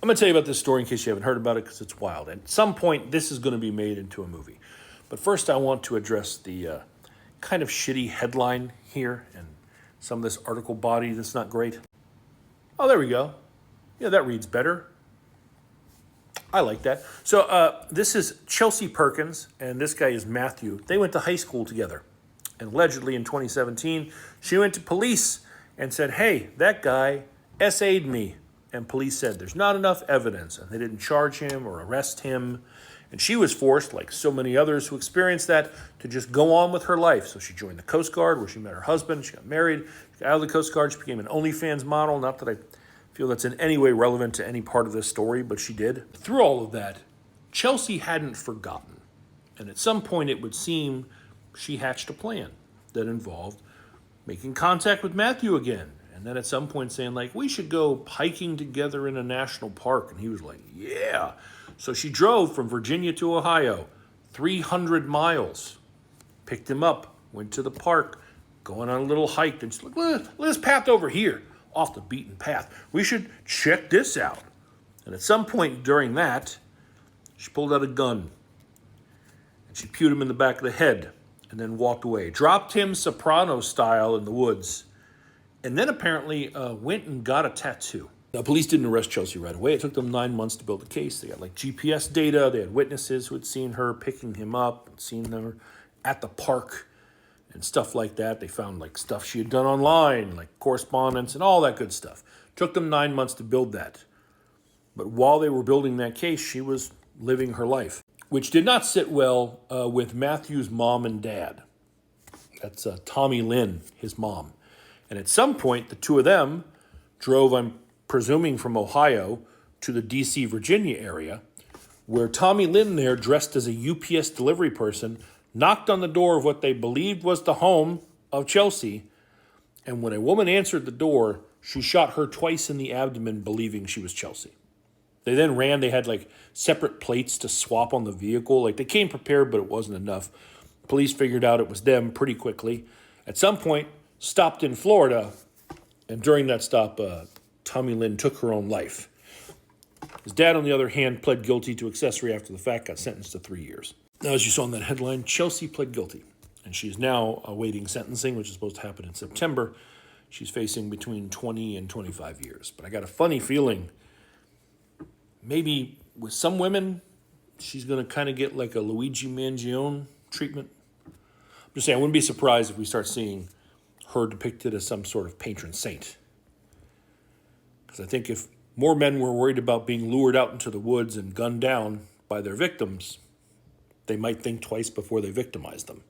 I'm going to tell you about this story in case you haven't heard about it because it's wild. At some point, this is going to be made into a movie. But first, I want to address the kind of shitty headline here and some of this article body that's not great. Oh, there we go. Yeah, that reads better. I like that. So this is Chelsea Perkins, and this guy is Matthew. They went to high school together. And allegedly in 2017, she went to police and said, hey, that guy SA'd me. And police said there's not enough evidence, and they didn't charge him or arrest him. And she was forced, like so many others who experienced that, to just go on with her life. So she joined the Coast Guard, where she met her husband. She got married. She got out of the Coast Guard. She became an OnlyFans model. Not that I feel that's in any way relevant to any part of this story, but she did. Through all of that, Chelsea hadn't forgotten. And at some point, it would seem she hatched a plan that involved making contact with Matthew again. And then at some point saying, like, we should go hiking together in a national park. And he was like, yeah. So she drove from Virginia to Ohio, 300 miles, picked him up, went to the park, going on a little hike. And she's like, look at this path over here, off the beaten path. We should check this out. And at some point during that, she pulled out a gun. And she pewed him in the back of the head and then walked away. Dropped him soprano style in the woods. And then apparently went and got a tattoo. Now, police didn't arrest Chelsea right away. It took them 9 months to build the case. They got like GPS data. They had witnesses who had seen her picking him up, seen her at the park and stuff like that. They found like stuff she had done online, like correspondence and all that good stuff. Took them 9 months to build that. But while they were building that case, she was living her life, which did not sit well with Matthew's mom and dad. That's Tommy Lynn, his mom. And at some point, the two of them drove, I'm presuming from Ohio, to the D.C., Virginia area, where Tommy Lynn there, dressed as a UPS delivery person, knocked on the door of what they believed was the home of Chelsea. And when a woman answered the door, she shot her twice in the abdomen, believing she was Chelsea. They then ran. They had like separate plates to swap on the vehicle. Like they came prepared, but it wasn't enough. Police figured out it was them pretty quickly. At some point, stopped in Florida, and during that stop, Tommy Lynn took her own life. His dad, on the other hand, pled guilty to accessory after the fact, got sentenced to 3 years. Now, as you saw in that headline, Chelsea pled guilty, and she's now awaiting sentencing, which is supposed to happen in September. She's facing between 20 and 25 years. But I got a funny feeling maybe with some women, she's going to kind of get like a Luigi Mangione treatment. I'm just saying, I wouldn't be surprised if we start seeing her depicted as some sort of patron saint. Because I think if more men were worried about being lured out into the woods and gunned down by their victims, they might think twice before they victimize them.